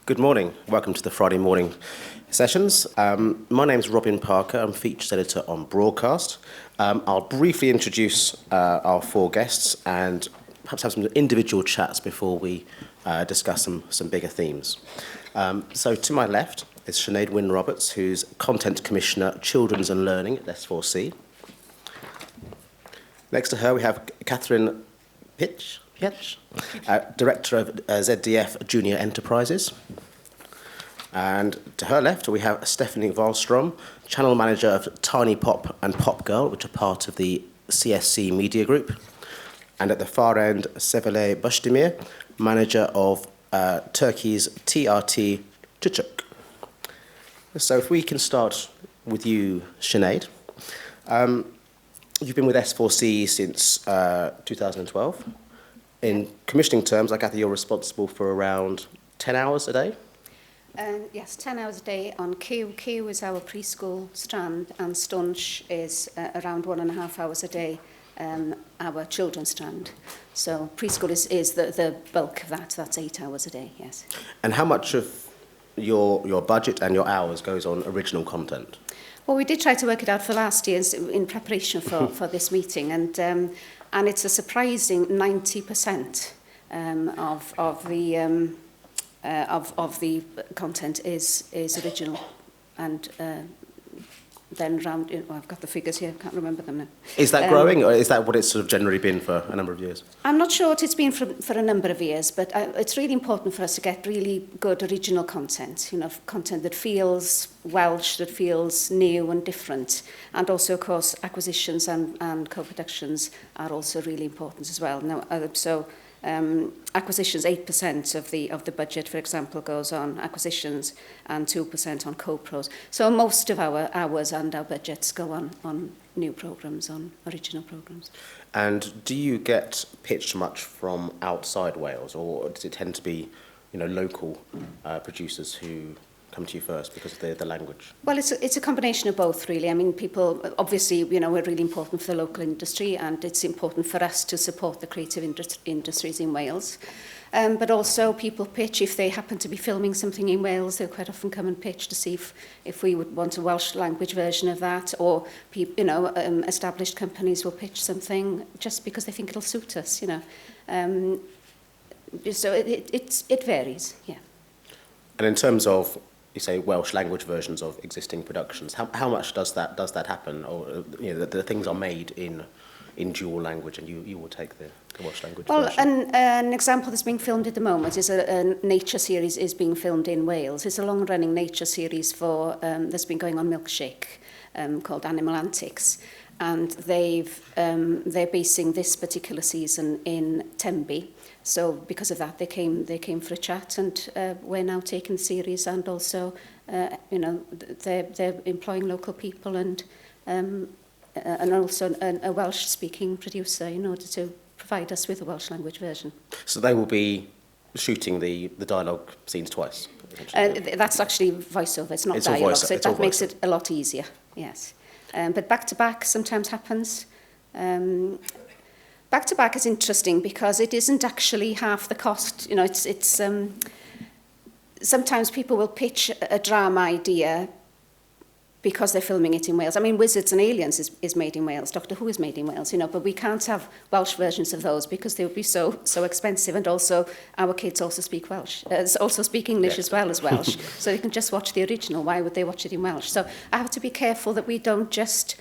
Good morning. Welcome to the Friday morning sessions. My name's Robin Parker. I'm features editor on Broadcast. I'll briefly introduce our four guests and perhaps have some individual chats before we discuss some bigger themes. So to my left is Sinead Wynne-Roberts, who's Content Commissioner, Children's and Learning at S4C. Next to her we have Catherine Pitch, Director of ZDF Junior Enterprises. And to her left, we have Stephanie Wallstrom, Channel Manager of Tiny Pop and Pop Girl, which are part of the CSC Media Group. And at the far end, Sevile Bushdemir, Manager of Turkey's TRT Çocuk. So if we can start with you, Sinead. You've been with S4C since 2012. In commissioning terms, I gather you're responsible for around 10 hours a day? Yes, 10 hours a day on Q. Q is our preschool strand, and Stunch is around 1.5 hours a day, our children's strand. So preschool is the bulk of that. That's 8 hours a day, yes. And how much of your budget and your hours goes on original content? Well, we did try to work it out for last year's in preparation for this meeting, and it's a surprising 90% of the content is original, and then round. I've got the figures here. I can't remember them now. Is that growing, or is that what it's sort of generally been for a number of years? I'm not sure what it's been for a number of years, but it's really important for us to get really good original content. You know, content that feels Welsh, that feels new and different, and also, of course, acquisitions and co-productions are also really important as well. Now, acquisitions, 8% of the budget, for example, goes on acquisitions and 2% on co-pros. So most of our hours and our budgets go on new programmes, on original programmes. And do you get pitched much from outside Wales, or does it tend to be, local producers who come to you first because of the language? Well, it's a combination of both, really. I mean, people, obviously, we're really important for the local industry, and it's important for us to support the creative industries in Wales. But also people pitch if they happen to be filming something in Wales. They'll quite often come and pitch to see if we would want a Welsh language version of that, or established companies will pitch something just because they think it'll suit us. So it varies, yeah. And in terms of, you say, Welsh language versions of existing productions, how much does that happen? Or the things are made in dual language, and you will take the Welsh language version? An example that's being filmed at the moment is a nature series is being filmed in Wales. It's a long-running nature series that's been going on Milkshake, called Animal Antics, and they're basing this particular season in Tenby. So because of that, they came for a chat, and we're now taking the series, and also, they're employing local people and also a Welsh-speaking producer in order to provide us with a Welsh language version. So they will be shooting the dialogue scenes twice? That's actually voiceover. It's not dialogue, so that makes it a lot easier. Yes, but back-to-back sometimes happens. Back-to-back is interesting because it isn't actually half the cost. It's sometimes people will pitch a drama idea because they're filming it in Wales. I mean, Wizards and Aliens is made in Wales. Doctor Who is made in Wales, but we can't have Welsh versions of those because they would be so expensive, and also our kids also speak Welsh, also speak English as well as Welsh, so they can just watch the original. Why would they watch it in Welsh? So I have to be careful that we don't just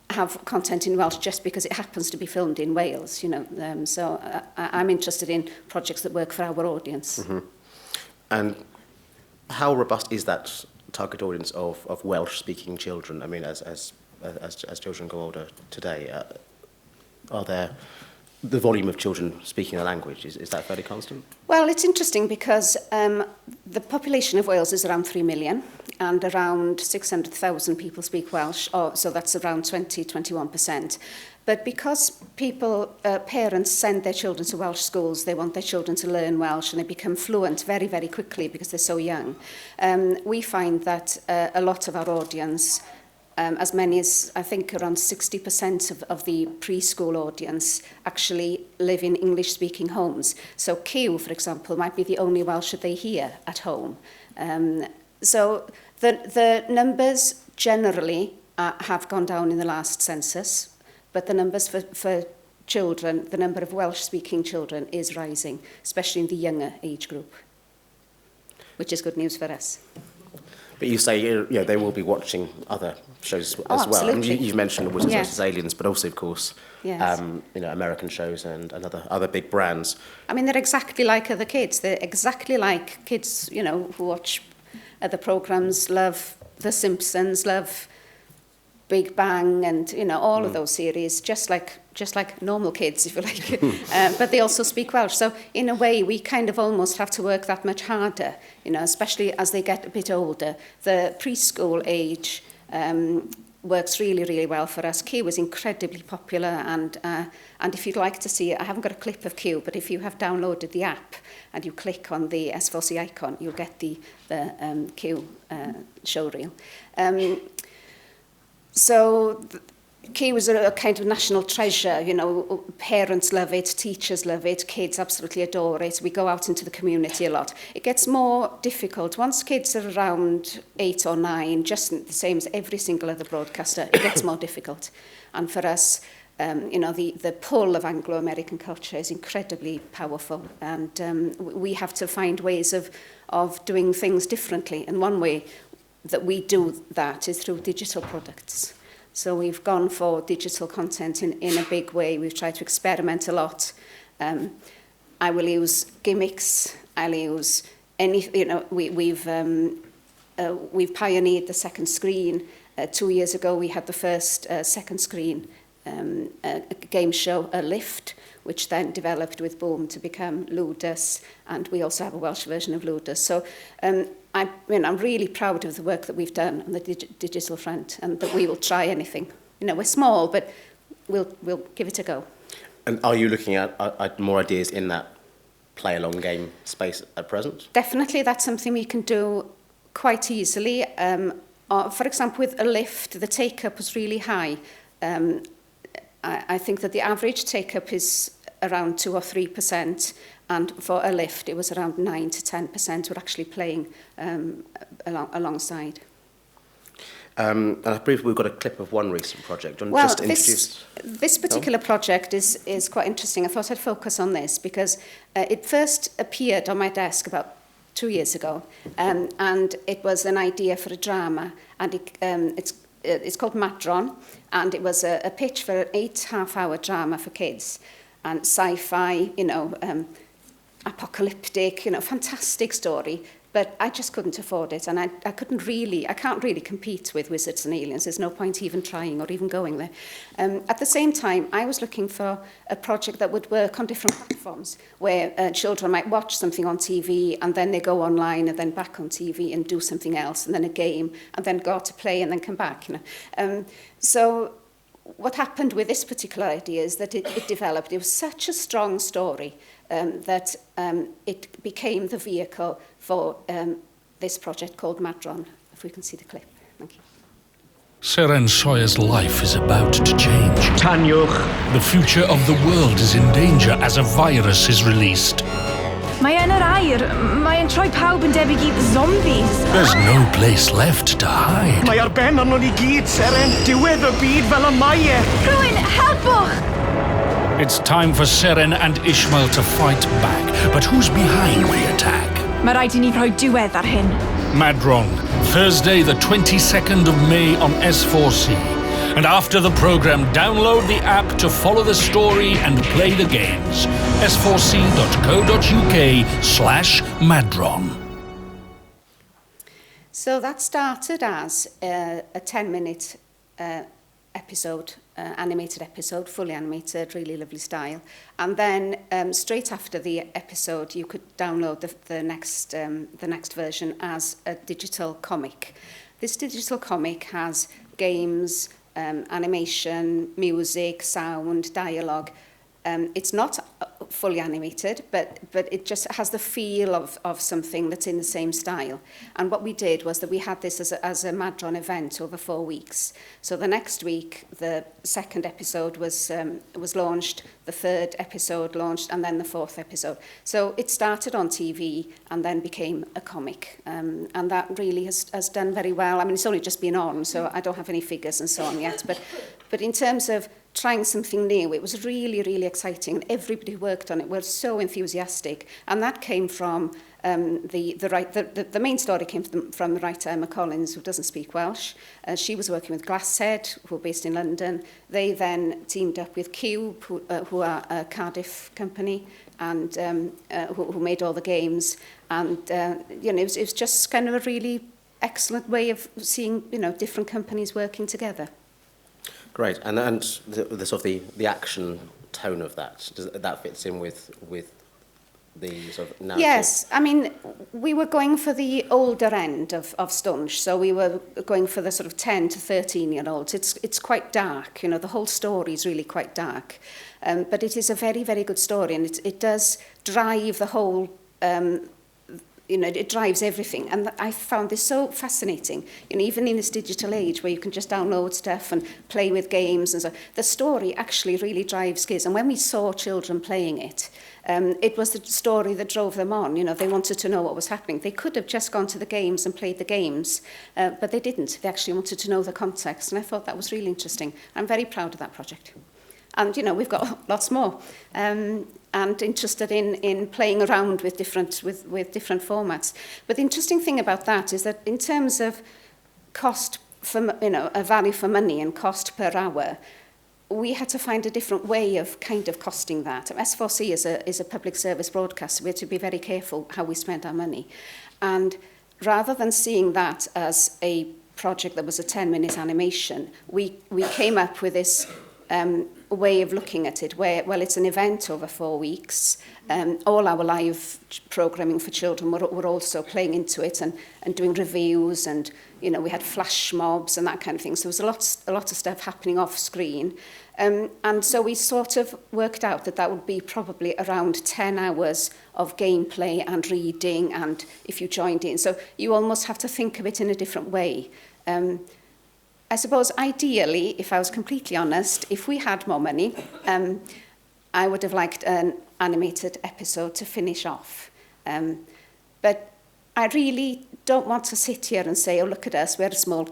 have content in Welsh just because it happens to be filmed in Wales, so I'm interested in projects that work for our audience. Mm-hmm. And how robust is that target audience of Welsh-speaking children? I mean, as children go older today, are there the volume of children speaking a language, is that fairly constant? Well, it's interesting because the population of Wales is around 3 million, and around 600,000 people speak Welsh, so that's around 21%. But because parents send their children to Welsh schools, they want their children to learn Welsh, and they become fluent very, very quickly because they're so young. We find that a lot of our audience as many as, I think, around 60% of the preschool audience actually live in English-speaking homes. So Q, for example, might be the only Welsh that they hear at home. So the numbers generally have gone down in the last census, but the numbers for children, the number of Welsh-speaking children is rising, especially in the younger age group, which is good news for us. But you say they will be watching other shows as well. Absolutely. And you've mentioned Wizards Yes. vs. Aliens, but also, of course, Yes. American shows and other big brands. I mean, they're exactly like other kids. They're exactly like kids, who watch other programs, love The Simpsons, love Big Bang, and all of those series, just like normal kids, if you like. But they also speak Welsh. So in a way, we kind of almost have to work that much harder, especially as they get a bit older. The preschool age works really, really well for us. Q is incredibly popular, and if you'd like to see it, I haven't got a clip of Q, but if you have downloaded the app and you click on the S4C icon, you'll get the Q showreel. So Q is a kind of national treasure. Parents love it, teachers love it, kids absolutely adore it. We go out into the community a lot. It gets more difficult once kids are around 8 or 9, just the same as every single other broadcaster. It gets more difficult, and for us, the pull of Anglo-American culture is incredibly powerful, and we have to find ways of doing things differently. And one way that we do that is through digital products. So we've gone for digital content in a big way. We've tried to experiment a lot. I will use gimmicks. I'll use we've pioneered the second screen. 2 years ago, we had the first second screen game show, A Lift, which then developed with Boom to become Ludus, and we also have a Welsh version of Ludus. So I'm really proud of the work that we've done on the digital front, and that we will try anything. We're small, but we'll give it a go. And are you looking at more ideas in that play-along game space at present? Definitely, that's something we can do quite easily. For example, with A Lift, the take-up was really high. I think that the average take-up is around 2 or 3%, and for A Lift, it was around 9 to 10% were actually playing alongside. And I believe we've got a clip of one recent project. Do you want to just introduce? This particular project is quite interesting. I thought I'd focus on this because it first appeared on my desk about 2 years ago, and it was an idea for a drama, and it's called Madron, and it was a pitch for an 8-half-hour drama for kids, and sci-fi, apocalyptic, fantastic story. But I just couldn't afford it, and I can't really compete with Wizards and Aliens. There's no point even trying or even going there. At the same time, I was looking for a project that would work on different platforms, where children might watch something on TV, and then they go online, and then back on TV and do something else, and then a game, and then go out to play, and then come back. So what happened with this particular idea is that it developed. It was such a strong story that it became the vehicle for this project called Madron. If we can see the clip. Thank you. Seren Sawyer's life is about to change. Tanywch. The future of the world is in danger as a virus is released. Mae yn yr air, mae'n troi pawb yn debyg I zombies. There's no place left to hide. Mae ar ben arno ni gyd, Seren. Diwedd y byd fel y mae e. Rhywun, helpwch! It's time for Seren and Ishmael to fight back. But who's behind the attack? Mae rhaid I ni rhoi diwedd ar hyn. Madron, Thursday the 22nd of May on S4C. And after the program, download the app to follow the story and play the games. s4c.co.uk/Madron. So that started as a 10-minute episode, animated episode, fully animated, really lovely style. And then straight after the episode, you could download the next version as a digital comic. This digital comic has games, animation, music, sound, dialogue. It's not fully animated, but it just has the feel of something that's in the same style. And what we did was that we had this as a Madron event over 4 weeks. So the next week, the second episode was launched, the third episode launched, and then the fourth episode. So it started on TV and then became a comic. And that really has done very well. I mean, it's only just been on, so I don't have any figures and so on yet. But in terms of trying something new, it was really, really exciting. And everybody who worked on it were so enthusiastic. And that came from the main story came from the writer Emma Collins, who doesn't speak Welsh. She was working with Glasshead, who are based in London. They then teamed up with Cube, who are a Cardiff company, and who made all the games. And it was just kind of a really excellent way of seeing different companies working together. Great, and the sort of the action tone of that fits in with the sort of narrative? Yes, I mean, we were going for the older end of Stunge, so we were going for the sort of 10 to 13-year-olds. It's quite dark, the whole story is really quite dark. But it is a very, very good story, and it does drive the whole it drives everything. And I found this so fascinating. Even in this digital age where you can just download stuff and play with games and so, the story actually really drives kids. And when we saw children playing it, it was the story that drove them on. They wanted to know what was happening. They could have just gone to the games and played the games, but they didn't. They actually wanted to know the context, and I thought that was really interesting. I'm very proud of that project. And, we've got lots more. And interested in playing around with different formats. But the interesting thing about that is that in terms of cost for, a value for money and cost per hour, we had to find a different way of kind of costing that. S4C is a public service broadcaster. We had to be very careful how we spent our money. And rather than seeing that as a project that was a 10-minute animation, we came up with this way of looking at it where, well, it's an event over 4 weeks. All our live programming for children were also playing into it and doing reviews, and we had flash mobs and that kind of thing. So there was a lot of stuff happening off screen. And so we sort of worked out that would be probably around 10 hours of gameplay and reading, and if you joined in. So you almost have to think of it in a different way. I suppose, ideally, if I was completely honest, if we had more money, I would have liked an animated episode to finish off. But I really don't want to sit here and say, oh, look at us, we're a small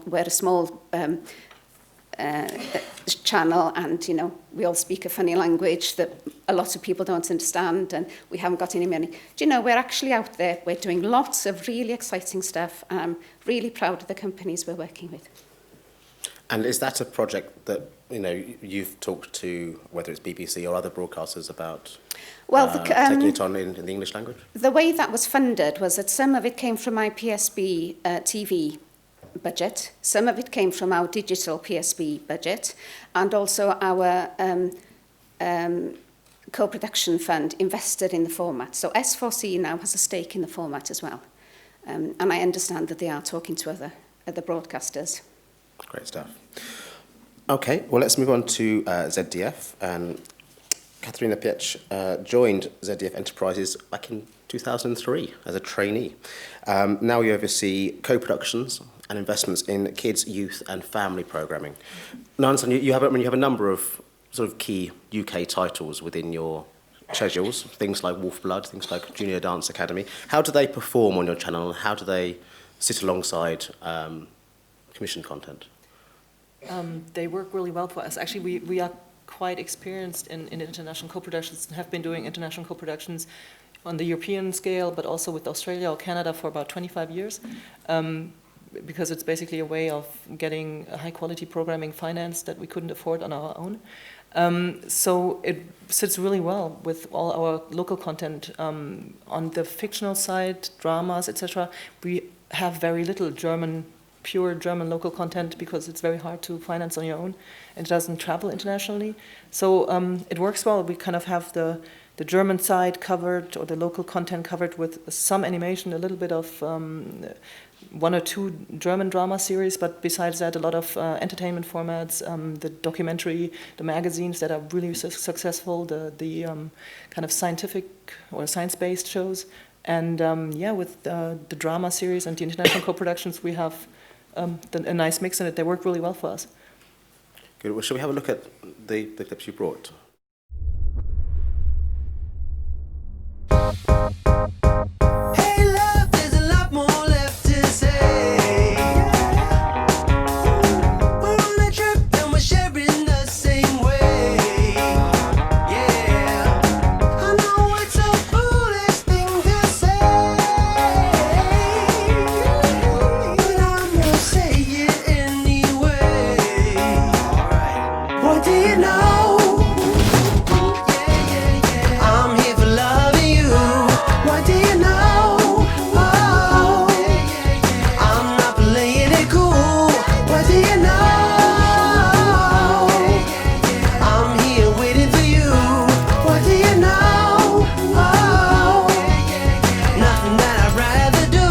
channel, and, we all speak a funny language that a lot of people don't understand, and we haven't got any money. We're actually out there, we're doing lots of really exciting stuff, and I'm really proud of the companies we're working with. And is that a project that you've talked to, whether it's BBC or other broadcasters, about taking it on in the English language? The way that was funded was that some of it came from my PSB TV budget, some of it came from our digital PSB budget, and also our co-production fund invested in the format. So S4C now has a stake in the format as well. And I understand that they are talking to other broadcasters. Great stuff. Okay, well, let's move on to ZDF. And Katharina Pietsch joined ZDF Enterprises back in 2003 as a trainee. Now you oversee co-productions and investments in kids, youth and family programming. Now, I understand you have a number of sort of key UK titles within your schedules, things like Wolf Blood, things like Junior Dance Academy. How do they perform on your channel, and how do they sit alongside commissioned content? They work really well for us. Actually, we are quite experienced in international co-productions and have been doing international co-productions on the European scale, but also with Australia or Canada for about 25 years, because it's basically a way of getting high-quality programming financed that we couldn't afford on our own. So it sits really well with all our local content. On the fictional side, dramas, etc., we have very little pure German local content because it's very hard to finance on your own, and it doesn't travel internationally. So it works well. We kind of have the German side covered, or the local content covered with some animation, a little bit of one or two German drama series, but besides that, a lot of entertainment formats, the documentary, the magazines that are really successful, the kind of scientific or science-based shows. And with the drama series and the international co-productions, we have a nice mix in it. They work really well for us. Good. Well, shall we have a look at the clips you brought? Hey love, there's a lot more left to say. We're on a trip and we're sharing the same way. Yeah, I know it's a foolish thing to say, but I'm gonna say it anyway. What do you know? I'm here for loving you. What do you know? Oh, I'm not playing it cool. What do you know? I'm here waiting for you. What do you know? Oh, nothing that I'd rather do.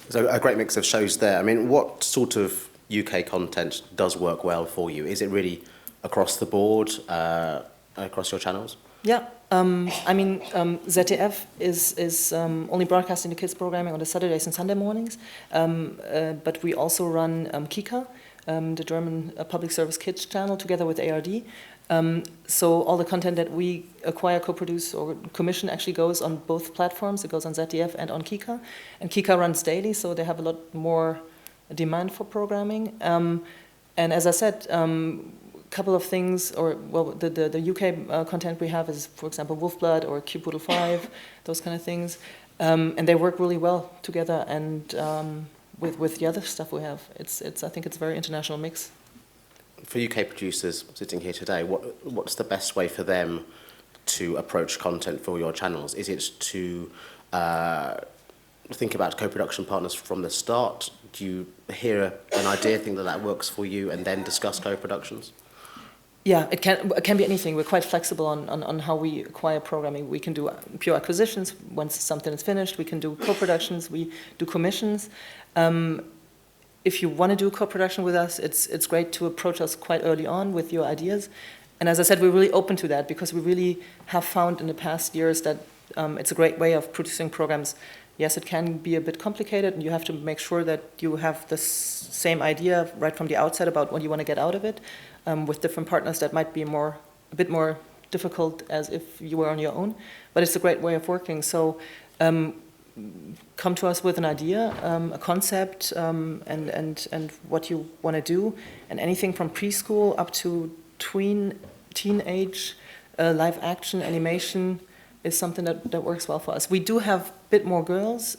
So a great mix of shows there. I mean, what sort of UK content does work well for you? Is it really across the board, across your channels? Yeah, ZDF is only broadcasting the kids programming on the Saturdays and Sunday mornings, but we also run Kika, the German public service kids channel, together with ARD. So all the content that we acquire, co-produce, or commission actually goes on both platforms. It goes on ZDF and on Kika. And Kika runs daily, so they have a lot more demand for programming. And as I said, couple of things, the UK content we have is, for example, Wolfblood or Q Poodle 5, those kind of things. And they work really well together, and with the other stuff we have. I think it's a very international mix. For UK producers sitting here today, what's the best way for them to approach content for your channels? Is it to think about co-production partners from the start? Do you hear an idea, think that works for you, and then discuss co-productions? Yeah, it can be anything. We're quite flexible on how we acquire programming. We can do pure acquisitions once something is finished. We can do co-productions. We do commissions. If you want to do co-production with us, it's great to approach us quite early on with your ideas. And as I said, we're really open to that, because we really have found in the past years that it's a great way of producing programs. Yes, it can be a bit complicated, and you have to make sure that you have the same idea right from the outset about what you want to get out of it. With different partners, that might be a bit more difficult as if you were on your own, but it's a great way of working. So come to us with an idea, a concept, and what you want to do, and anything from preschool up to teenage, live action, animation is something that works well for us. We do have a bit more girls,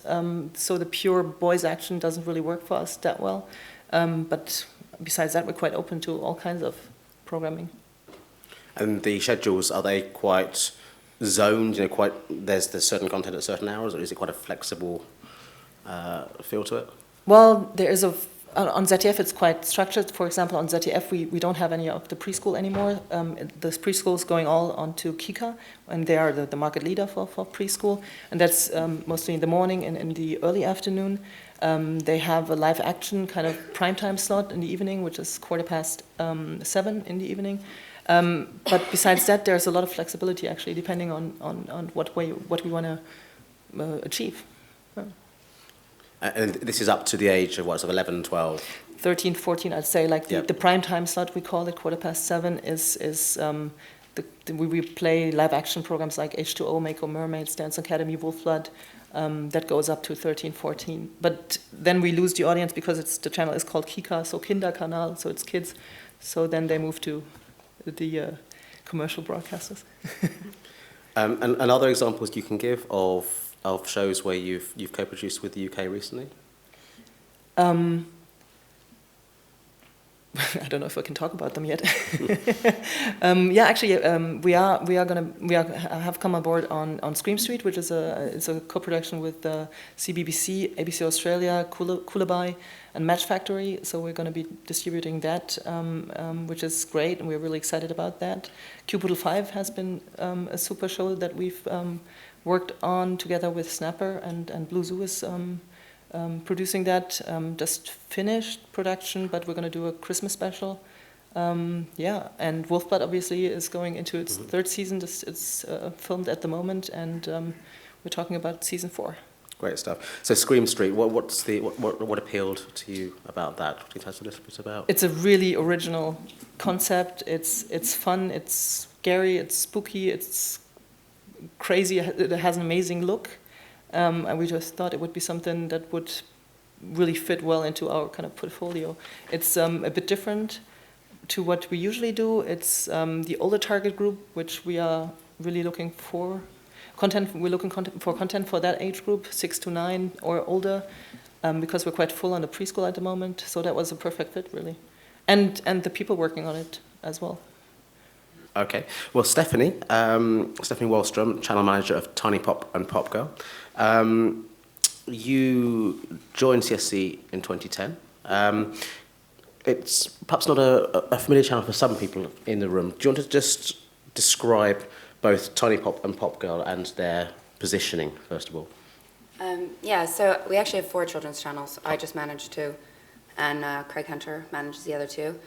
so the pure boys action doesn't really work for us that well, but besides that, we're quite open to all kinds of programming. And the schedules, are they quite zoned? There's certain content at certain hours, or is it quite a flexible feel to it? Well, there is on ZDF it's quite structured. For example, on ZDF we don't have any of the preschool anymore. The preschool is going all onto Kika, and they are the market leader for preschool, and that's mostly in the morning and in the early afternoon. They have a live action kind of primetime slot in the evening, which is 7:15 in the evening. But besides that, there's a lot of flexibility actually, depending on what we want to achieve. And this is up to the age of 11, 12? 13, 14, I'd say. Like the primetime slot, we call it 7:15, is we play live action programs like H2O, Mako Mermaids, Dance Academy, Wolfblood. That goes up to 13, 14. But then we lose the audience because the channel is called Kika, so Kinderkanal, so it's kids. So then they move to the commercial broadcasters. And other examples you can give of shows where you've co-produced with the UK recently? I don't know if I can talk about them yet. We have come on board on Scream Street, which is it's a co-production with CBBC, ABC Australia, Coolabye, and Match Factory. So we're going to be distributing that, which is great, and we're really excited about that. Cuboodle 5 has been a super show that we've worked on together with Snapper, and Blue Zoo is producing that. Just finished production, but we're going to do a Christmas special. And Wolfblood obviously is going into its third season. It's filmed at the moment, and we're talking about season 4. Great stuff. So Scream Street, what appealed to you about that? Can you tell us a little bit about? It's a really original concept. It's fun. It's scary. It's spooky. It's crazy. It has an amazing look. And we just thought it would be something that would really fit well into our kind of portfolio. It's a bit different to what we usually do. It's the older target group, which we are really looking for. We're looking for content for that age group, 6 to 9 or older, because we're quite full on the preschool at the moment. So that was a perfect fit, really. And the people working on it as well. Okay. Well, Stephanie Wallstrom, channel manager of Tiny Pop and Pop Girl. You joined CSC in 2010. It's perhaps not a familiar channel for some people in the room. Do you want to just describe both Tiny Pop and Pop Girl and their positioning, first of all? So we actually have 4 children's channels. I just manage 2, and Craig Hunter manages the other 2.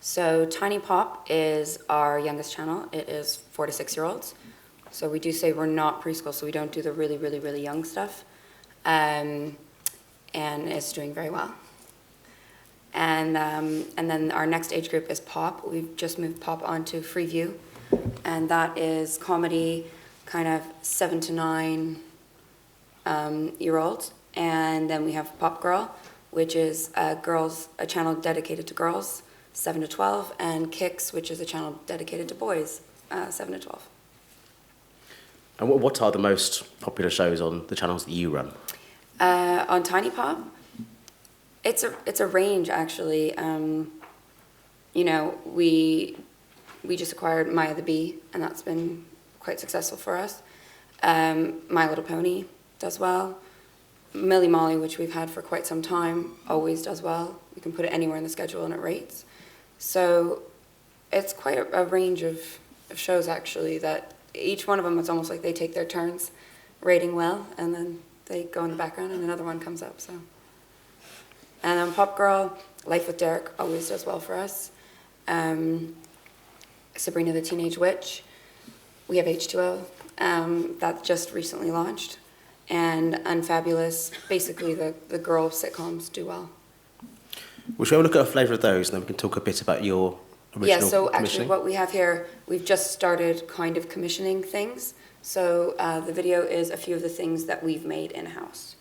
So Tiny Pop is our youngest channel. It is 4 to 6 year olds. So we do say we're not preschool, so we don't do the really, really, really young stuff. And it's doing very well. And then our next age group is Pop. We've just moved Pop onto Freeview, and that is comedy, kind of 7 to 9 year olds. And then we have Pop Girl, which is a channel dedicated to girls, 7 to 12, and Kicks, which is a channel dedicated to boys, 7 to 12. And what are the most popular shows on the channels that you run? On Tiny Pop, it's a range, actually. We just acquired Maya the Bee, and that's been quite successful for us. My Little Pony does well. Millie Molly, which we've had for quite some time, always does well. We can put it anywhere in the schedule and it rates. So it's quite a range of shows, actually, that each one of them, it's almost like they take their turns rating well, and then they go in the background and another one comes up. So, and then Pop Girl, Life with Derek always does well for us. Sabrina the Teenage Witch. We have H2O, that just recently launched. And Unfabulous, basically the girl sitcoms do well. Well, shall we look at a flavour of those, and then we can talk a bit about your original so actually commissioning? what we have here, we've just started kind of commissioning things. So the video is a few of the things that we've made in-house.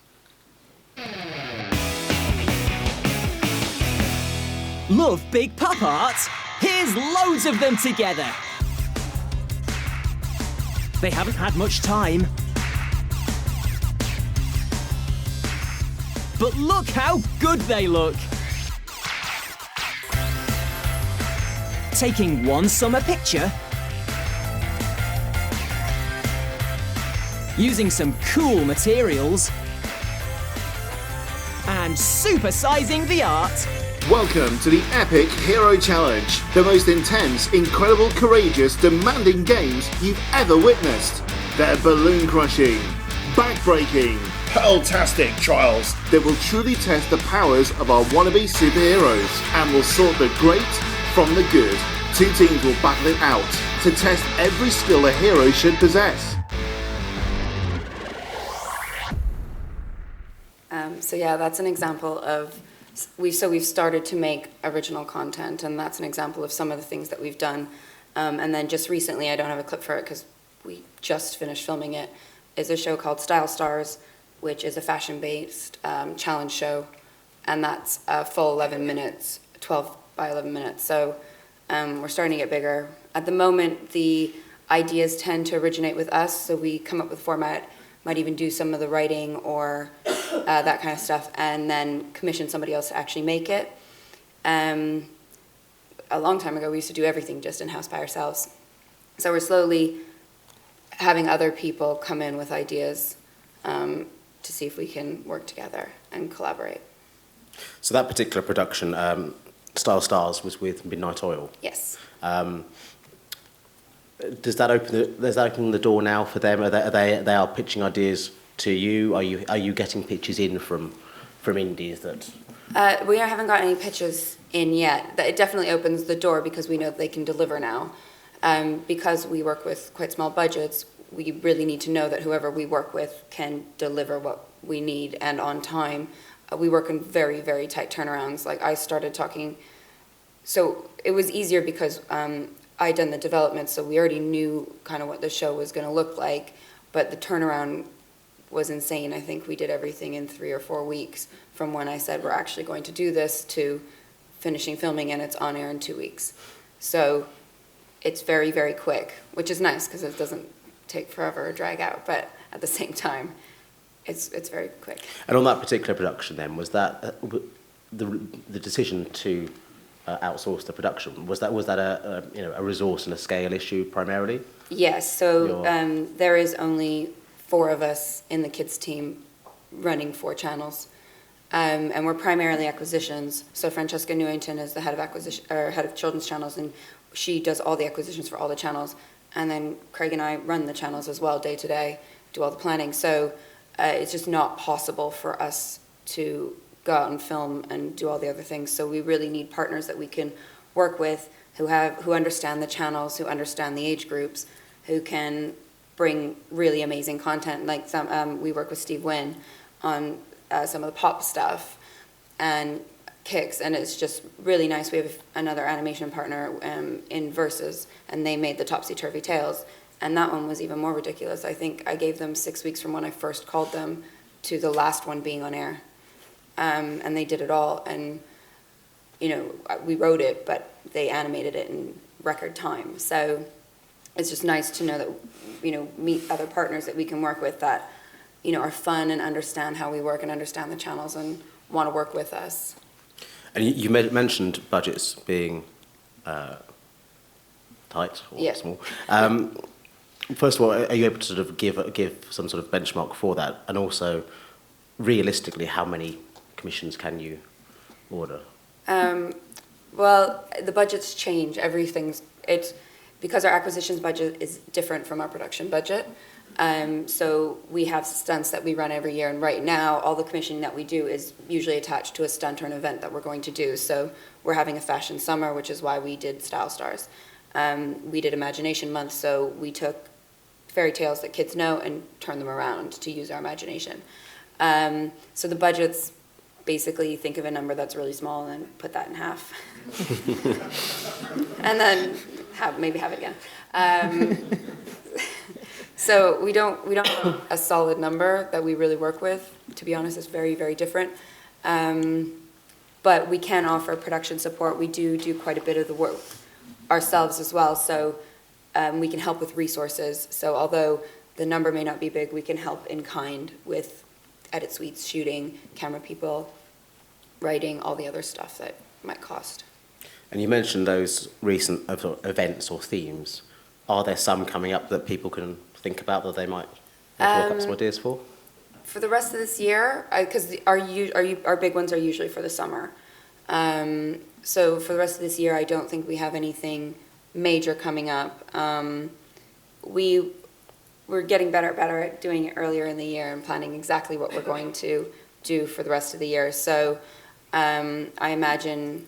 Love big pop art? Here's loads of them together. They haven't had much time. But look how good they look. Taking one summer picture, using some cool materials, and supersizing the art. Welcome to the Epic Hero Challenge, the most intense, incredible, courageous, demanding games you've ever witnessed. They're balloon-crushing, back-breaking, hurl-tastic trials that will truly test the powers of our wannabe superheroes and will sort the great from the good. 2 teams will battle it out to test every skill a hero should possess. So yeah, that's an example of, we've started to make original content, and that's an example of some of the things that we've done. And then just recently, I don't have a clip for it because we just finished filming it, is a show called Style Stars, which is a fashion-based challenge show, and that's a full 11 minutes, 12 by 11 minutes. So we're starting to get bigger. At the moment, the ideas tend to originate with us, so we come up with format, might even do some of the writing or that kind of stuff, and then commission somebody else to actually make it. a long time ago, we used to do everything just in-house by ourselves. So we're slowly having other people come in with ideas to see if we can work together and collaborate. So that particular production, Style Stars, was with Midnight Oil. Yes. Does that open the door now for them? They are pitching ideas to you? Are you getting pitches in from indies that? We haven't got any pitches in yet. It definitely opens the door because we know they can deliver now. Because we work with quite small budgets, we really need to know that whoever we work with can deliver what we need and on time. We work in very, very tight turnarounds. Like I started talking, so it was easier because I'd done the development, so we already knew kind of what the show was going to look like, but the turnaround was insane. I think we did everything in 3 or 4 weeks from when I said we're actually going to do this to finishing filming, and it's on air in 2 weeks. So it's very, very quick, which is nice because it doesn't take forever or drag out, but at the same time, it's very quick. And on that particular production then, was that the decision to outsource the production, was that a resource and a scale issue primarily? Yes, so there is only 4 of us in the kids team running 4 channels. And we're primarily acquisitions. So Francesca Newington is the head of acquisition or head of children's channels, and she does all the acquisitions for all the channels. And then Craig and I run the channels as well day to day, do all the planning. So it's just not possible for us to go out and film and do all the other things. So we really need partners that we can work with who understand the channels, who understand the age groups, who can bring really amazing content. Like we work with Steve Wynn on some of the pop stuff and Kicks, and it's just really nice. We have another animation partner in Versus, and they made the Topsy Turvy Tales, and that one was even more ridiculous. I think I gave them 6 weeks from when I first called them to the last one being on air, and they did it all. And we wrote it, but they animated it in record time. So it's just nice to know that meet other partners that we can work with that are fun and understand how we work and understand the channels and want to work with us. And you mentioned budgets being tight or small. First of all, are you able to sort of give some sort of benchmark for that? And also, realistically, how many commissions can you order? Well, the budgets change. Because our acquisitions budget is different from our production budget. So we have stunts that we run every year, and right now all the commissioning that we do is usually attached to a stunt or an event that we're going to do. So we're having a fashion summer, which is why we did Style Stars. We did Imagination Month, so we took fairy tales that kids know and turned them around to use our imagination. So the budgets, basically think of a number that's really small and then put that in half. And then maybe have it again. So we don't have a solid number that we really work with. To be honest, it's very, very different. But we can offer production support. We do quite a bit of the work ourselves as well. So we can help with resources. So although the number may not be big, we can help in kind with edit suites, shooting, camera people, writing, all the other stuff that might cost. And you mentioned those recent events or themes. Are there some coming up that people can think about that they might look up some ideas for? For the rest of this year, because our big ones are usually for the summer. So for the rest of this year, I don't think we have anything major coming up. We're getting better at doing it earlier in the year and planning exactly what we're going to do for the rest of the year. So I imagine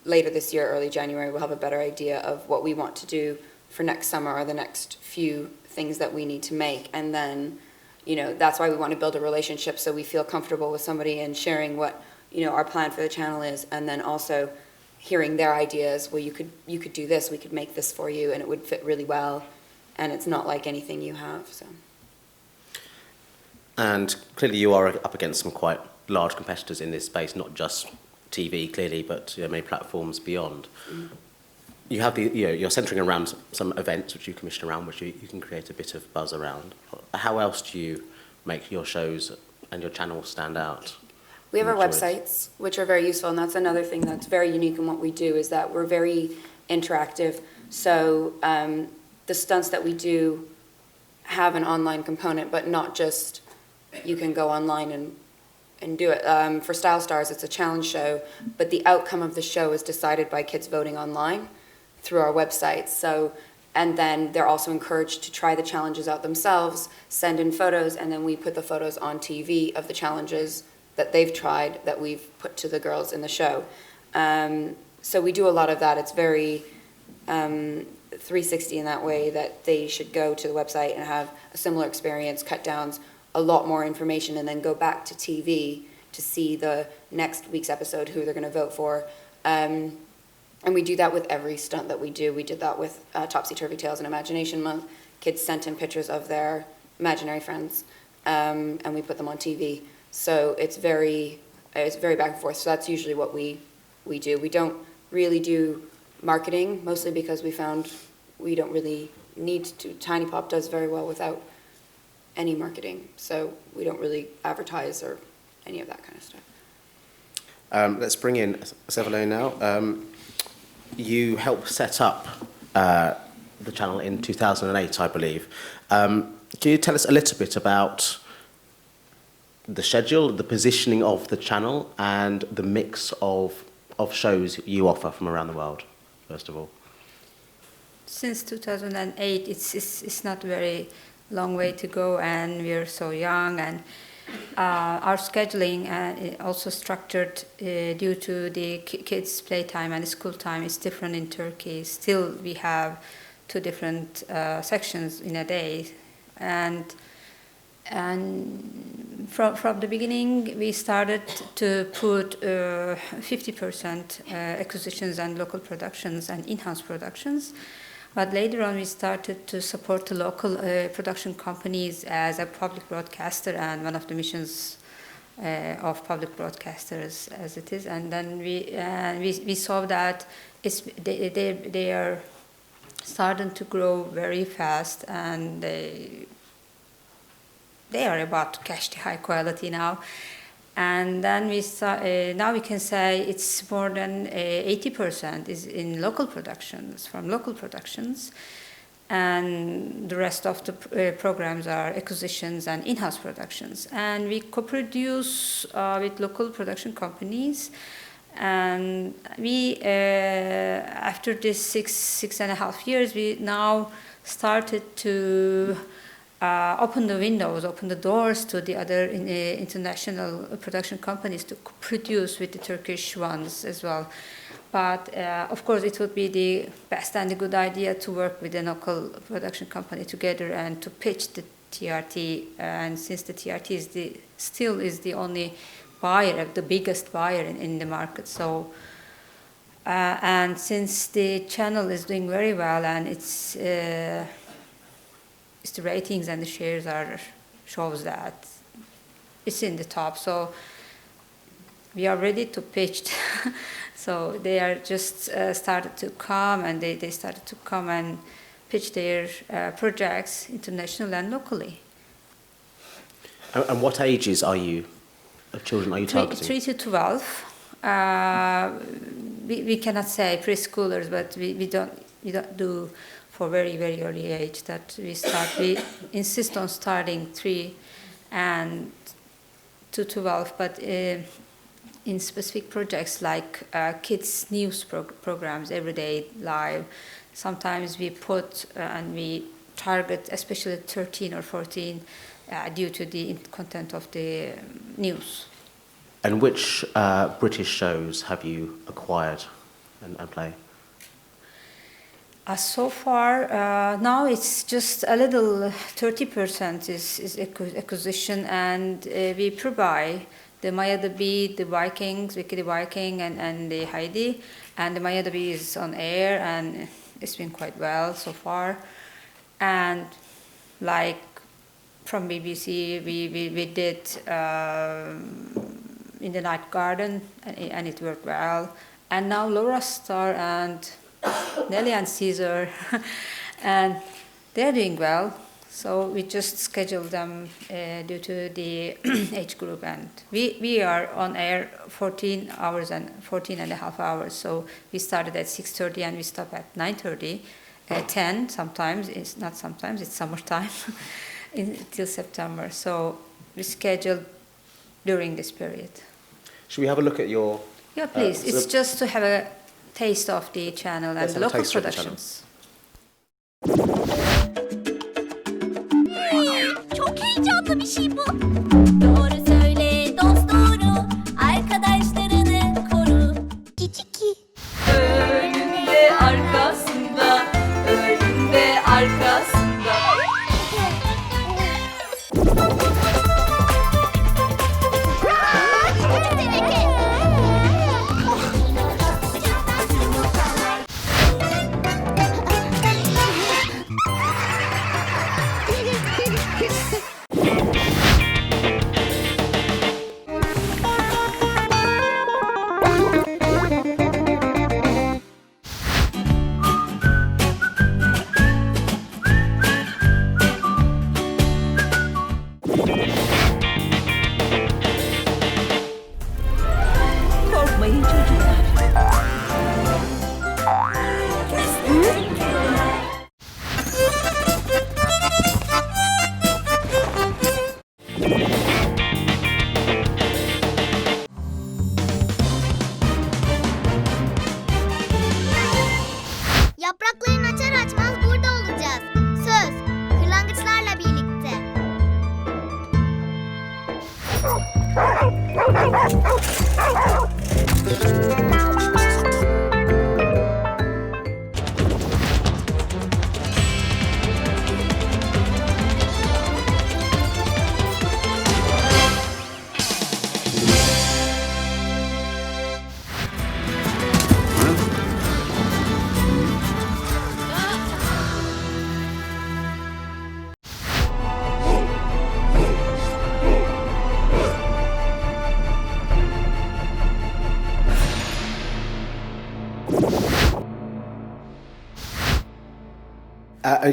later this year, early January, we'll have a better idea of what we want to do for next summer or the next few things that we need to make. And then, that's why we want to build a relationship so we feel comfortable with somebody and sharing what, our plan for the channel is, and then also hearing their ideas. Well, you could do this, we could make this for you, and it would fit really well, and it's not like anything you have. So. And clearly you are up against some quite large competitors in this space, not just TV clearly, but many platforms beyond. Mm. You have you're centering around some events which you commission around, which you can create a bit of buzz around. How else do you make your shows and your channel stand out? We have our enjoyed? websites, which are very useful, and that's another thing that's very unique in what we do, is that we're very interactive. So the stunts that we do have an online component, but not just you can go online and do it. For Style Stars, it's a challenge show, but the outcome of the show is decided by kids voting online through our website. So, and then they're also encouraged to try the challenges out themselves, send in photos, and then we put the photos on TV of the challenges that they've tried that we've put to the girls in the show. So we do a lot of that. It's very 360 in that way, that they should go to the website and have a similar experience, cut downs, a lot more information, and then go back to TV to see the next week's episode, who they're going to vote for. And we do that with every stunt that we do. We did that with Topsy Turvy Tales and Imagination Month. Kids sent in pictures of their imaginary friends, and we put them on TV. So it's very back and forth. So that's usually what we do. We don't really do marketing, mostly because we found we don't really need to. Tiny Pop does very well without any marketing, so we don't really advertise or any of that kind of stuff. Let's bring in Severine now. You helped set up the channel in 2008, I believe. Can you tell us a little bit about the schedule, the positioning of the channel, and the mix of shows you offer from around the world, first of all? Since 2008, it's not a very long way to go, and we're so young, and our scheduling also structured due to the kids' playtime and school time is different in Turkey. Still, we have 2 different sections in a day, and from the beginning, we started to put 50% acquisitions and local productions and in-house productions. But later on, we started to support the local production companies as a public broadcaster, and one of the missions of public broadcasters as it is. And then we saw that they are starting to grow very fast, and they are about to catch the high quality now. And then we saw, now we can say it's more than 80% is in local productions, from local productions, and the rest of the programs are acquisitions and in-house productions. And we co-produce with local production companies, and we, after this six and a half years, we now started to open the windows, open the doors to the other international production companies to produce with the Turkish ones as well. But of course, it would be the best and a good idea to work with a local production company together and to pitch the TRT. And since the TRT still is the only buyer, the biggest buyer in the market, so and since the channel is doing very well and it's the ratings and the shares shows that it's in the top, so we are ready to pitch. So they are just started to come, and they started to come and pitch their projects internationally and locally. And what ages of children are you targeting? 3 to 12. We cannot say preschoolers, but we don't do for very, very early age that we start. We insist on starting 3 and to 12, but in specific projects like kids' news programs, Everyday Live, sometimes we put and we target especially 13 or 14 due to the content of the news. And which British shows have you acquired and play? So far, now it's just a little 30% is acquisition, and we provide the Maya the Bee, the Vikings, Vicky the Viking, and the Heidi. And the Maya the Bee is on air, and it's been quite well so far. And like from BBC, we did In the Night Garden, and it worked well. And now Laura Starr and Nelly and Caesar, and they're doing well. So we just schedule them due to the age group, and we are on air 14 hours and 14 and a half hours. So we started at 6:30 and we stop at 9:30, 10 sometimes. It's not sometimes. It's summertime till September. So we schedule during this period. Should we have a look at your? Yeah, please. It's just to have a taste of the channel and local productions. Çok heyecanlı bir şey bu. Doğru söyle dost doğru. Arkadaşlarını koru. Ciciki. Önünde arkasında, önünde arkasında. Korkmayın çocuklar. Yapraklarını açar açmaz burada olacağız. Söz, kırlangıçlarla birlikte.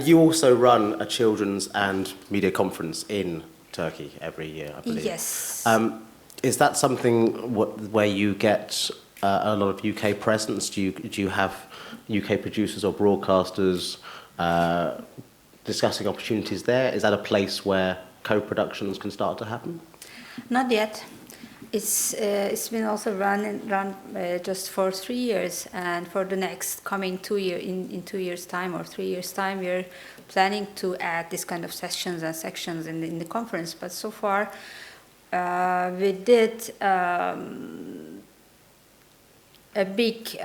You also run a children's and media conference in Turkey every year, I believe. Yes. Is that something where you get a lot of UK presence? Do you have UK producers or broadcasters discussing opportunities there? Is that a place where co-productions can start to happen? Not yet. It's been also run just for 3 years, and for the next coming 2 year in 2 years time or 3 years time, we're planning to add this kind of sessions and sections in the conference. But so far, we did a big.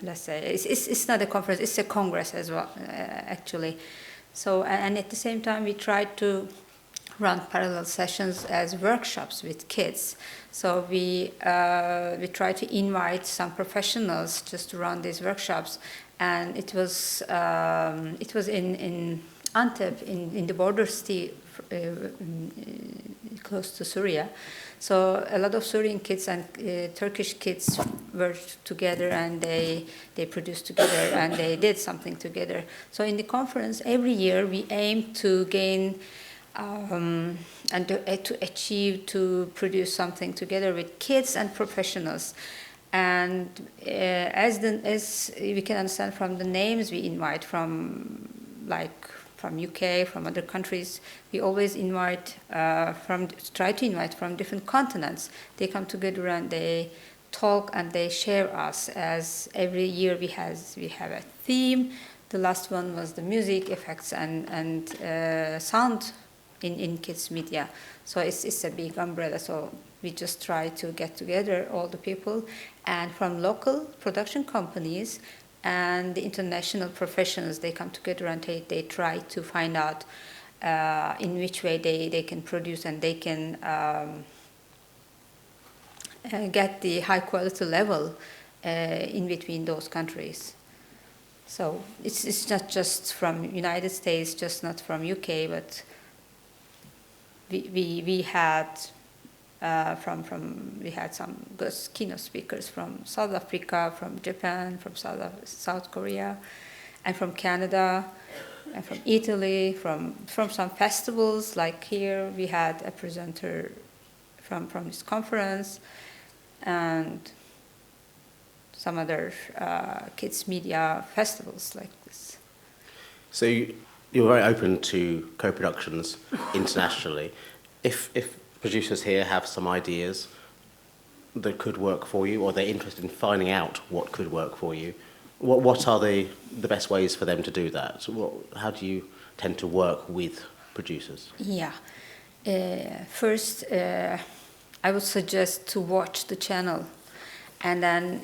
Let's say it's not a conference; it's a congress as well, actually. So and at the same time, we tried to run parallel sessions as workshops with kids. So we try to invite some professionals just to run these workshops, and it was in Antep in the border city close to Syria. So a lot of Syrian kids and Turkish kids were together, and they produced together and they did something together. So in the conference every year we aim to gain and to achieve to produce something together with kids and professionals. And as we can understand from the names we invite from UK, from other countries, we always invite try to invite from different continents. They come together and they talk and they share us. As every year we have a theme. The last one was the music effects and sound in kids media. So it's a big umbrella. So we just try to get together all the people, and from local production companies and the international professionals, they come together and they try to find out in which way they can produce and they can get the high quality level in between those countries. So it's not just from United States, just not from UK, but we had we had some good keynote speakers from South Africa, from Japan, from South Korea, and from Canada. from Italy, from some festivals, like here we had a presenter from this conference, and some other kids media festivals like this. So you're very open to co-productions internationally. If producers here have some ideas that could work for you, or they're interested in finding out what could work for you, what are the best ways for them to do that? So how do you tend to work with producers? Yeah. First, I would suggest to watch the channel, and then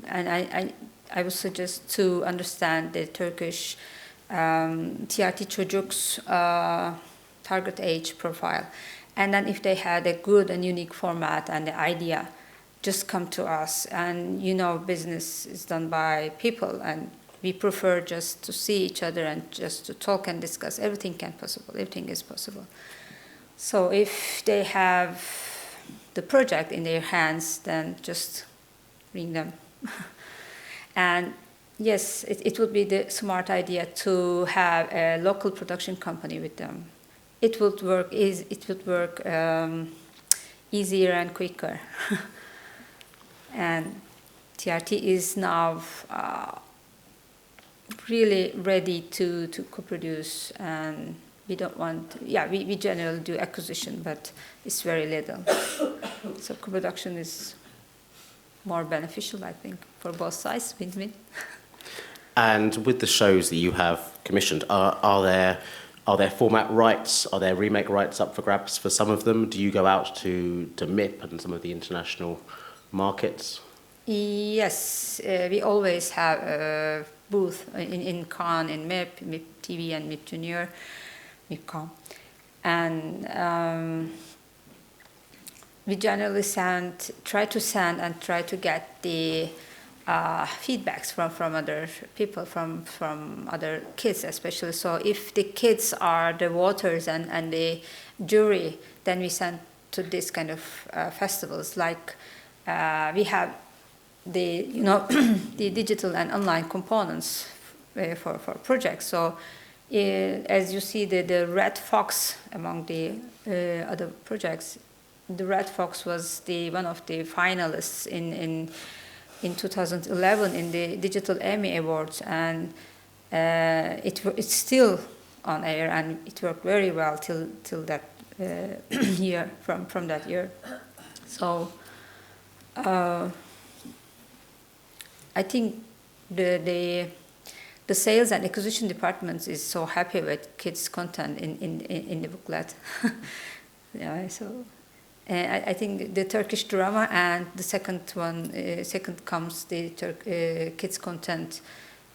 I would suggest to understand the Turkish TRT Çocuk's target age profile. And then if they had a good and unique format and the idea, just come to us. And business is done by people, and we prefer just to see each other and just to talk and discuss. Everything is possible. So if they have the project in their hands, then just bring them. And yes, it would be the smart idea to have a local production company with them. It would work easier and quicker. And TRT is now really ready to co-produce, and we don't want. We generally do acquisition, but it's very little. So co-production is more beneficial, I think, for both sides. Win-win. And with the shows that you have commissioned, are there format rights? Are there remake rights up for grabs for some of them? Do you go out to MIP and some of the international markets? Yes, we always have a booth in Cannes, in MIP TV and MIP Junior, MIPCOM. And we generally try to get the feedbacks from other people, from other kids especially. So if the kids are the voters and the jury, then we send to this kind of festivals. Like we have the the digital and online components for projects. So as you see the Red Fox among the other projects, the Red Fox was one of the finalists in 2011 in the Digital Emmy Awards, and it's still on air, and it worked very well till that year, from that year. So I think the sales and acquisition departments is so happy with kids' content in the booklet. Yeah, so. I think the Turkish drama, and the second comes the kids content.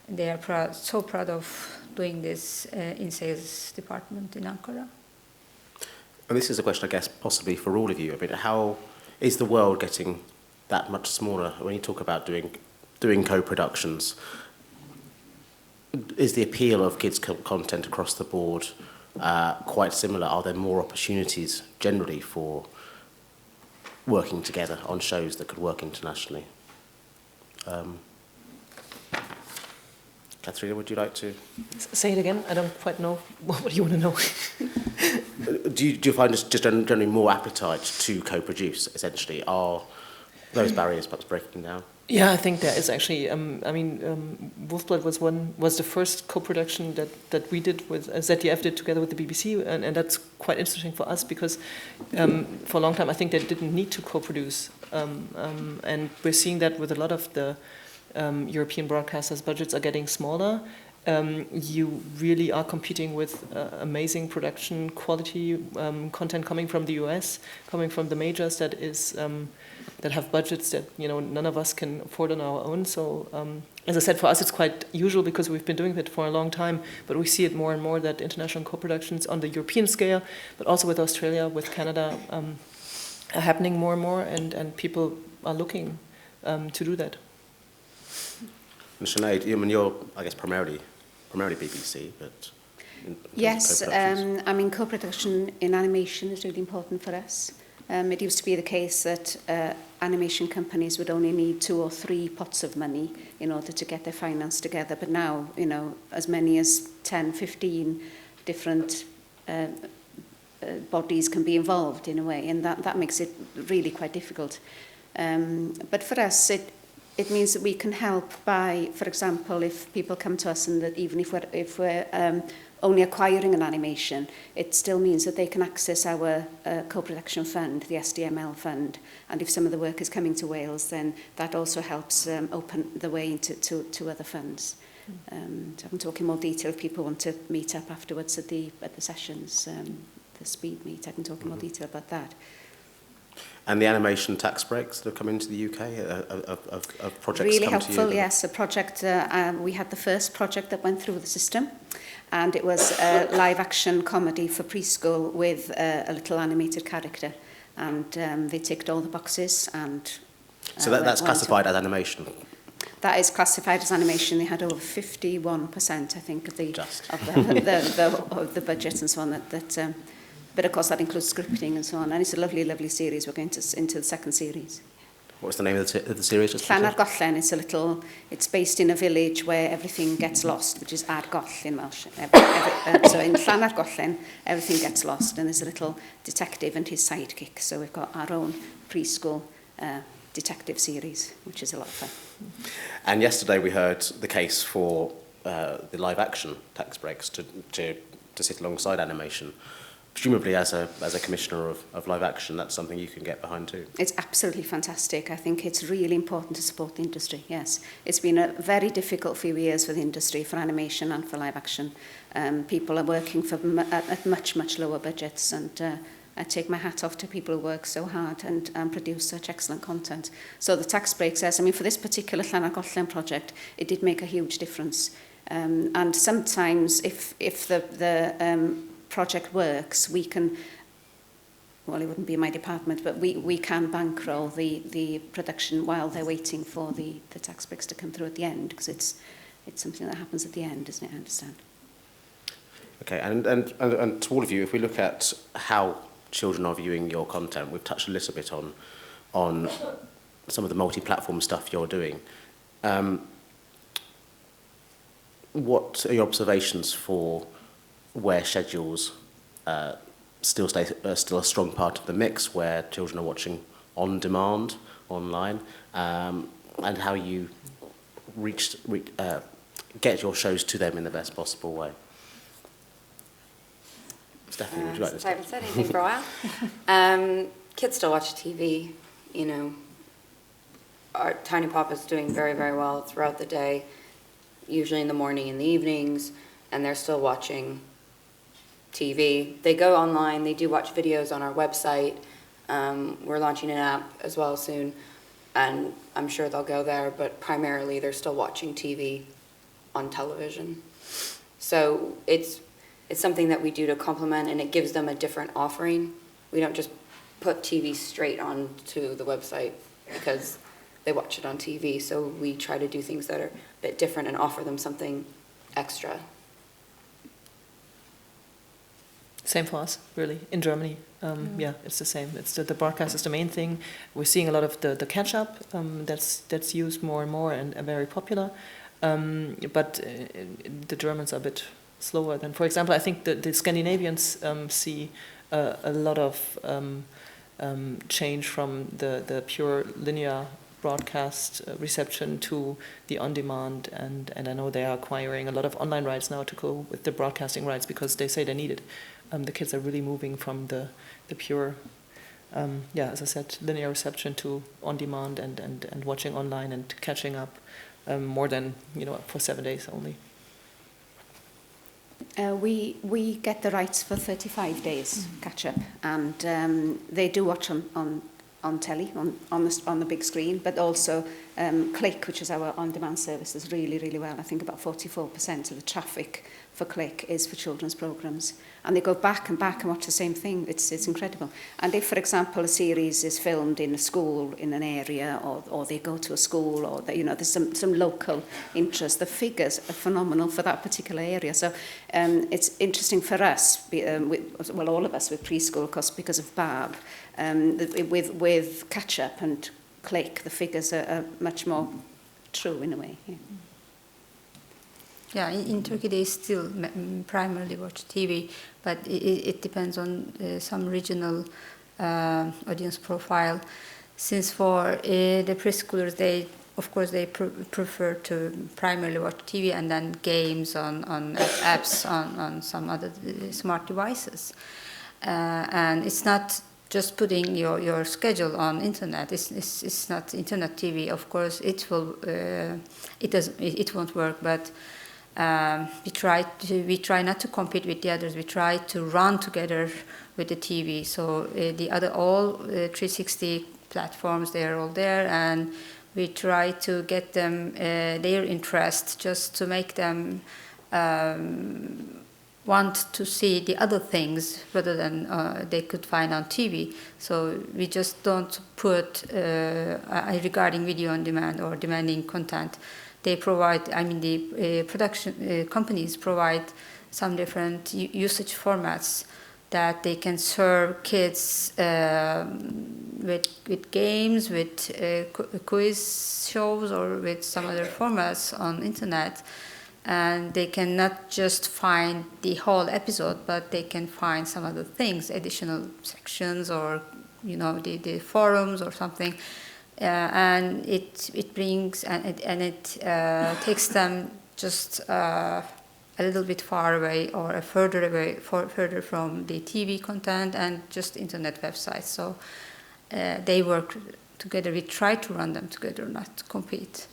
They are so proud of doing this in sales department in Ankara. And this is a question, I guess, possibly for all of you. I mean, how is the world getting that much smaller? When you talk about doing co-productions, is the appeal of kids' content across the board quite similar? Are there more opportunities generally for working together on shows that could work internationally? Katrina, would you like to say it again? I don't quite know. What do you want to know? do you find just generally more appetite to co-produce? Essentially, are those barriers perhaps breaking down? Yeah, I think there is actually. Wolfblood was the first co-production that we did with ZDF did together with the BBC, and that's quite interesting for us because for a long time I think they didn't need to co-produce, and we're seeing that with a lot of the European broadcasters' budgets are getting smaller. You really are competing with amazing production quality content coming from the US, coming from the majors that have budgets that none of us can afford on our own. So as I said, for us it's quite usual because we've been doing it for a long time, but we see it more and more that international co-productions on the European scale, but also with Australia, with Canada, are happening more and more, and people are looking to do that. And Sinead, you're, I guess, primarily BBC, but yes, co-production in animation is really important for us. It used to be the case that animation companies would only need 2 or 3 pots of money in order to get their finance together. But now, you know, as many as 10, 15 different bodies can be involved in a way, and that makes it really quite difficult. But for us, it means that we can help by, for example, if people come to us and that even if we're only acquiring an animation, it still means that they can access our co-production fund, the SDML fund, and if some of the work is coming to Wales, then that also helps open the way to other funds. So I'm talking more detail if people want to meet up afterwards at the sessions, the speed meet. I can talk in more detail about that. And the animation tax breaks that have come into the UK of projects really come helpful, to you? yes. A project, we had the first project that went through the system, and it was a live action comedy for preschool with a little animated character, and they ticked all the boxes. And so that's classified as animation? That is classified as animation. They had over 51%, I think, of the the budget and so on. But of course that includes scripting and so on. And it's a lovely, lovely series. We're going into the second series. What's the name of the series? Llan Gollen. It's based in a village where everything gets lost, which is Ar Goll in Welsh. So in Llan Gollen, everything gets lost, and there's a little detective and his sidekick. So we've got our own preschool detective series, which is a lot of fun. And yesterday we heard the case for the live action tax breaks to sit alongside animation. Presumably, as a commissioner of live action, that's something you can get behind too. It's absolutely fantastic. I think it's really important to support the industry, yes. It's been a very difficult few years for the industry, for animation and for live action. People are working at much, much lower budgets, and I take my hat off to people who work so hard and produce such excellent content. So the tax breaks, yes, I mean, for this particular Llan Gollen project, it did make a huge difference. And sometimes, if the project works, we can, well, it wouldn't be my department, but we can bankroll the production while they're waiting for the tax breaks to come through at the end, because it's something that happens at the end, isn't it? I understand. Okay, and to all of you, if we look at how children are viewing your content, we've touched a little bit on some of the multi-platform stuff you're doing. What are your observations for where schedules still a strong part of the mix, where children are watching on demand online, and how you get your shows to them in the best possible way? Stephanie, would you like to start? I haven't said anything for a while. Kids still watch TV, you know. Our Tiny Pop is doing very, very well throughout the day, usually in the morning and the evenings, and they're still watching TV. They go online, they do watch videos on our website. We're launching an app as well soon, and I'm sure they'll go there, but primarily they're still watching TV on television. So it's something that we do to complement, and it gives them a different offering. We don't just put TV straight onto the website because they watch it on TV, so we try to do things that are a bit different and offer them something extra. Same for us, really, in Germany. Yeah, it's the same. It's the broadcast is the main thing. We're seeing a lot of the catch-up that's used more and more and very popular. But the Germans are a bit slower than, for example, I think the Scandinavians see a lot of change from the pure linear broadcast reception to the on-demand, and I know they are acquiring a lot of online rights now to go with the broadcasting rights because they say they need it. The kids are really moving from the pure, as I said, linear reception to on-demand and watching online and catching up more than, for 7 days only. We get the rights for 35 days catch up, and they do watch on telly, on the big screen, but also Click, which is our on-demand service, is really, really well. I think about 44% of the traffic for Click is for children's programmes. And they go back and watch the same thing. It's incredible. And if, for example, a series is filmed in a school in an area, or they go to a school, or there's some local interest, the figures are phenomenal for that particular area. So it's interesting for us, all of us with preschool, of course, because of Barb, with catch-up and click, the figures are much more true in a way. Yeah. Yeah, in Turkey they still primarily watch TV, but it depends on some regional audience profile. Since for the preschoolers, of course they prefer to primarily watch TV and then games on apps on some other smart devices. And it's not just putting your schedule on internet. It's not internet TV. Of course, it won't work, but. We try not to compete with the others. We try to run together with the TV. So all 360 platforms, they are all there, and we try to get them their interest, just to make them want to see the other things rather than they could find on TV. So we just don't put regarding video on demand or demanding content. They provide, the production companies provide some different usage formats that they can serve kids with games, with quiz shows, or with some other formats on internet. And they can not just find the whole episode, but they can find some other things, additional sections, or the forums or something. And it brings and it takes them just a little bit far away or further from the TV content and just internet websites. So they work together. We try to run them together, not compete.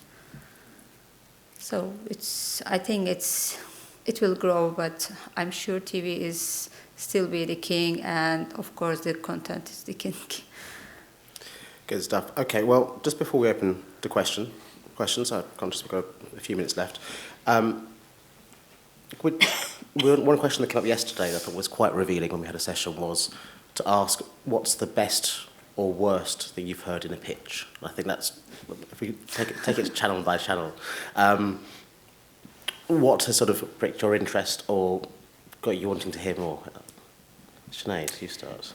So I think it will grow, but I'm sure TV is still be the king, and of course the content is the king. Good stuff. Okay, well, just before we open to questions, I'm conscious we've got a few minutes left. One question that came up yesterday that I thought was quite revealing when we had a session was to ask, what's the best or worst thing you've heard in a pitch? I think that's, if we take it channel by channel, what has sort of pricked your interest or got you wanting to hear more? Sinead, you start.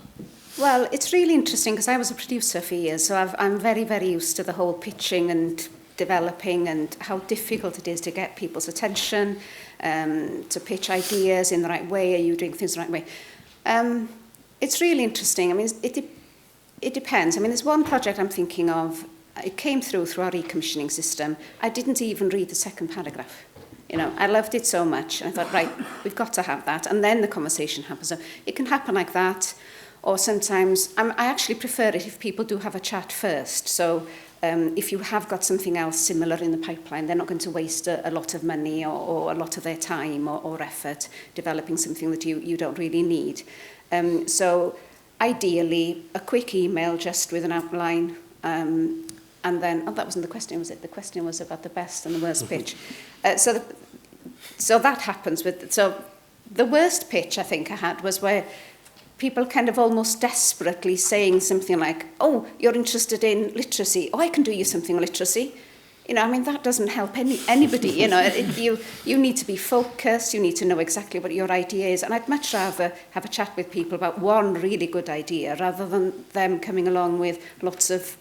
Well, it's really interesting because I was a producer for years, so I'm very, very used to the whole pitching and developing and how difficult it is to get people's attention, to pitch ideas in the right way. Are you doing things the right way? It's really interesting. I mean, it depends. I mean, there's one project I'm thinking of. It came through our recommissioning system. I didn't even read the second paragraph. I loved it so much. And I thought, right, we've got to have that. And then the conversation happens. So it can happen like that. Or sometimes, I actually prefer it if people do have a chat first. So if you have got something else similar in the pipeline, they're not going to waste a lot of money or a lot of their time or effort developing something that you don't really need. So ideally, a quick email just with an outline. And then, that wasn't the question, was it? The question was about the best and the worst pitch. So that happens so the worst pitch I think I had was where people kind of almost desperately saying something like, oh, you're interested in literacy. Oh, I can do you something on literacy. That doesn't help anybody. You need to be focused. You need to know exactly what your idea is. And I'd much rather have a chat with people about one really good idea rather than them coming along with lots of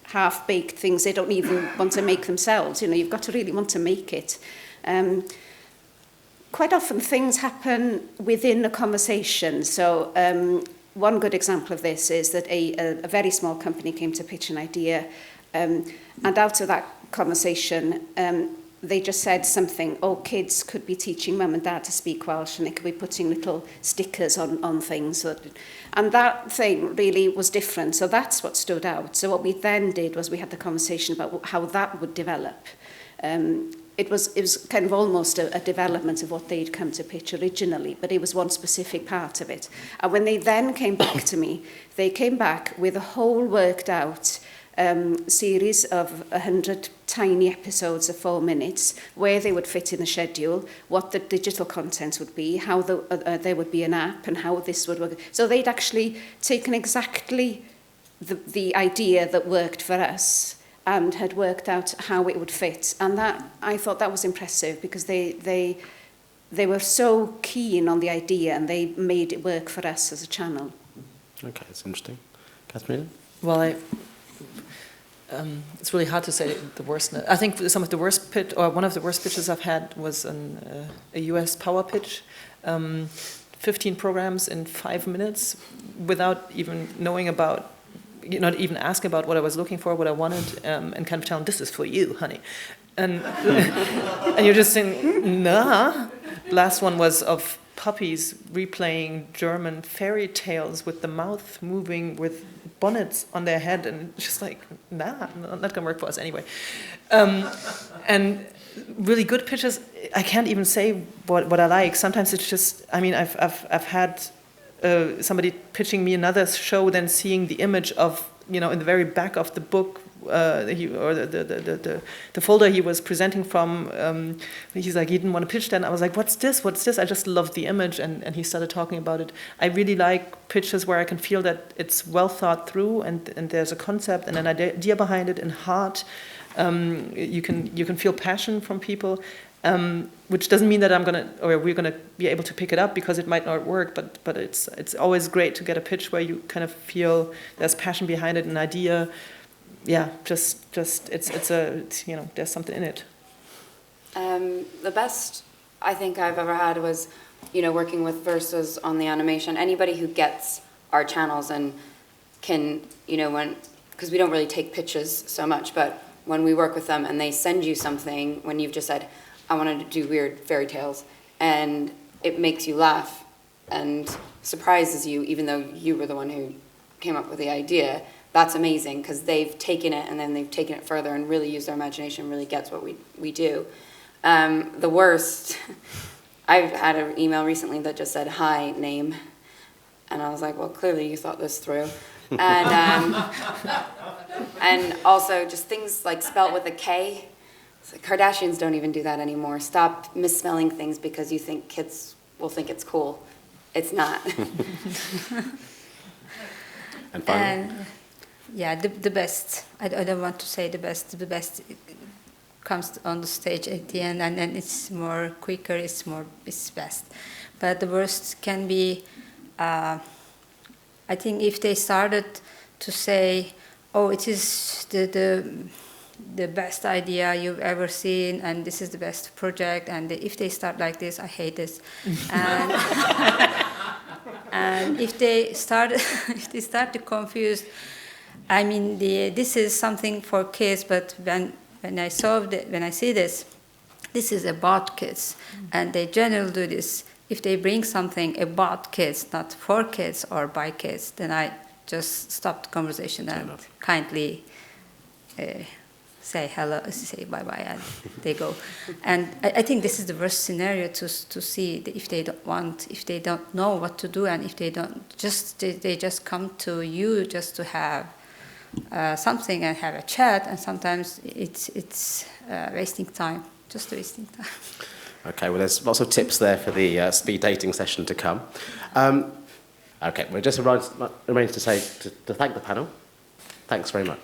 half-baked things they don't even want to make themselves. You've got to really want to make it. Quite often things happen within a conversation. So one good example of this is that a very small company came to pitch an idea, and out of that conversation, they just said something, kids could be teaching mum and dad to speak Welsh, and they could be putting little stickers on things. And that thing really was different, so that's what stood out. So what we then did was we had the conversation about how that would develop. It was kind of almost a development of what they'd come to pitch originally, but it was one specific part of it. And when they then came back to me, they came back with a whole worked out series of 100 tiny episodes of 4 minutes, where they would fit in the schedule, what the digital content would be, how there would be an app, and how this would work. So they'd actually taken exactly the idea that worked for us and had worked out how it would fit. And that, I thought that was impressive, because they were so keen on the idea and they made it work for us as a channel. Okay, that's interesting. Catherine? Well, It's really hard to say the worst. I think some of the worst pitch, or one of the worst pitches I've had was a US power pitch. 15 programs in 5 minutes without even knowing about, not even asking about what I was looking for, what I wanted, and kind of telling, this is for you, honey. And, and you're just saying, nah. Last one was of puppies replaying German fairy tales with the mouth moving with bonnets on their head, and just like, nah, not gonna work for us anyway. And really good pitches, I can't even say what I like. Sometimes it's just, I mean, I've had somebody pitching me another show, then seeing the image of, in the very back of the book, the folder he was presenting from, he's like, he didn't want to pitch that. And I was like, what's this? I just loved the image, and he started talking about it. I really like pitches where I can feel that it's well thought through, and there's a concept and an idea behind it, and heart. You can feel passion from people, which doesn't mean that we're gonna be able to pick it up, because it might not work. But it's always great to get a pitch where you kind of feel there's passion behind it, an idea. Yeah, just there's something in it. The best I think I've ever had was, working with Versus on the animation. Anybody who gets our channels and can, because we don't really take pitches so much, but when we work with them and they send you something, when you've just said, I wanted to do weird fairy tales, and it makes you laugh and surprises you, even though you were the one who came up with the idea, that's amazing, because they've taken it and then they've taken it further and really used their imagination, really gets what we do. The worst, I've had an email recently that just said, hi, name. And I was like, well, clearly you thought this through. And and also just things like spelt with a K. It's like Kardashians don't even do that anymore. Stop misspelling things because you think kids will think it's cool. It's not. And finally? Yeah, the best. I don't want to say the best. The best comes on the stage at the end, and then it's more quicker. It's best. But the worst can be. I think if they started to say, "Oh, it is the best idea you've ever seen, and this is the best project," and if they start like this, I hate this. And if they start to confuse, I mean, this is something for kids, but when I see this is about kids, and they generally do this. If they bring something about kids, not for kids or by kids, then I just stop the conversation and kindly say hello, say bye-bye, and they go. And I think this is the worst scenario to see, if they don't know what to do, and if they just come to you just to have something and have a chat, and sometimes it's wasting time, just wasting time. Okay, well, there's lots of tips there for the speed dating session to come. Okay, well, just remains to say to thank the panel. Thanks very much.